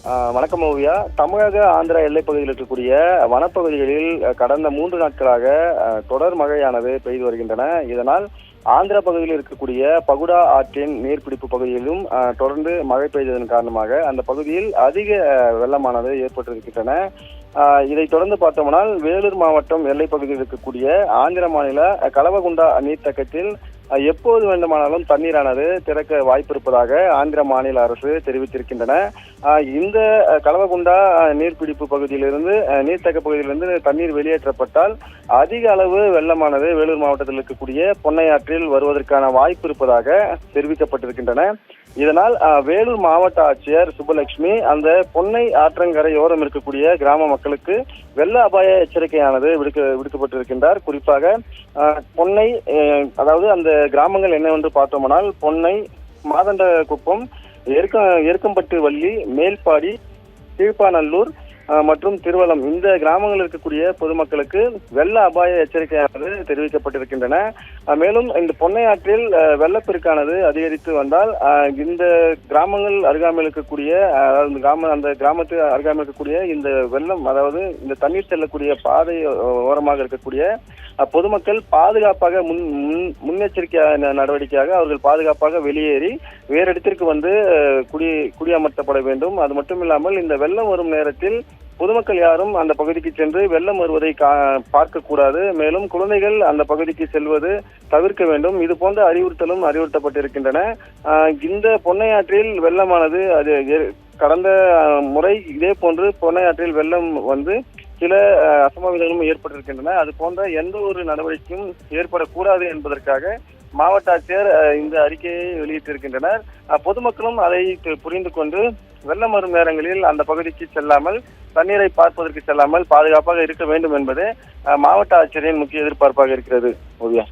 வணக்கம் ஓவியா. தமிழக ஆந்திரா எல்லைப் பகுதியில் இருக்கக்கூடிய வனப்பகுதிகளில் கடந்த 3 நாட்களாக தொடர் மழையானது பெய்து வருகின்றன. இதனால் ஆந்திரா பகுதியில் இருக்கக்கூடிய பகுடா ஆற்றின் நீர்பிடிப்பு பகுதியிலும் தொடர்ந்து மழை பெய்ததன் காரணமாக அந்த பகுதியில் அதிக வெள்ளமானது ஏற்பட்டிருக்கின்றன. இதை தொடர்ந்து பார்த்தோம்னால் வேலூர் மாவட்டம் எல்லைப் பகுதியில் இருக்கக்கூடிய ஆந்திர மாநில கலவகுண்டா நீர்த்தக்கத்தில் எப்போது வேண்டுமானாலும் தண்ணீரானது திறக்க வாய்ப்பு இருப்பதாக ஆந்திர மாநில அரசு தெரிவித்திருக்கின்றன. இந்த கலவகுண்டா நீர்பிடிப்பு பகுதியிலிருந்து நீர்த்தக்க பகுதியிலிருந்து தண்ணீர் வெளியேற்றப்பட்டால் அதிக அளவு வெள்ளமானது வேலூர் மாவட்டத்தில் இருக்கக்கூடிய பொன்னை ஆற்றில் வருவதற்கான வாய்ப்பு இருப்பதாக தெரிவிக்கப்பட்டிருக்கின்றன. இதனால் வேலூர் மாவட்ட ஆட்சியர் சுப்புலட்சுமி அந்த பொன்னை ஆற்றங்கரையோரம் இருக்கக்கூடிய கிராம மக்களுக்கு வெள்ள அபாய எச்சரிக்கையானது விடுக்கப்பட்டிருக்கின்றார். குறிப்பாக பொன்னை, அதாவது அந்த கிராமங்கள் என்னவென்று பார்த்தோம்னால் பொன்னை, மாதண்டகுப்பம், எருக்கம்பட்டு வள்ளி, மேல்பாடி, கீழ்ப்பாநல்லூர் மற்றும் திருவலம் இந்த கிராமங்களில் இருக்கக்கூடிய பொதுமக்களுக்கு வெள்ள அபாய எச்சரிக்கையானது தெரிவிக்கப்பட்டிருக்கின்றன. மேலும் இந்த பொன்னை ஆற்றில் வெள்ளப்பெருக்கானது அதிகரித்து வந்தால் இந்த கிராமங்கள் அருகாமையில் இருக்கக்கூடிய அந்த கிராமத்து அருகாமையில் இருக்கக்கூடிய இந்த வெள்ளம், அதாவது இந்த தண்ணீர் செல்லக்கூடிய பாதை ஓரமாக இருக்கக்கூடிய பொதுமக்கள் பாதுகாப்பாக முன்னெச்சரிக்கை நடவடிக்கையாக அவர்கள் பாதுகாப்பாக வெளியேறி வேறு இடத்திற்கு வந்து குடியமர்த்தப்பட வேண்டும். அது மட்டும் இல்லாமல் இந்த வெள்ளம் வரும் நேரத்தில் பொதுமக்கள் யாரும் அந்த பகுதிக்கு சென்று வெள்ளம் வருவதை பார்க்க கூடாது. மேலும் குழந்தைகள் அந்த பகுதிக்கு செல்வது தவிர்க்க வேண்டும். இது போன்ற அறிவுறுத்தலும் அறிவுறுத்தப்பட்டிருக்கின்றன. இந்த பொன்னையாற்றில் வெள்ளமானது கடந்த முறை இதே போன்று பொன்னையாற்றில் வெள்ளம் வந்து சில அசம்பாவிதங்களும் ஏற்பட்டிருக்கின்றன. அது போன்ற எந்த ஒரு நடவடிக்கையும் ஏற்படக்கூடாது என்பதற்காக மாவட்ட ஆட்சியர் இந்த அறிக்கையை வெளியிட்டிருக்கின்றனர். பொதுமக்களும் அதை புரிந்து கொண்டு வெள்ளம் வரும் நேரங்களில் அந்த பகுதிக்கு செல்லாமல், தண்ணீரை பார்ப்பதற்கு செல்லாமல் பாதுகாப்பாக இருக்க வேண்டும் என்பதே மாவட்ட ஆட்சியரின் முக்கிய எதிர்பார்ப்பாக இருக்கிறது. ஓவியா.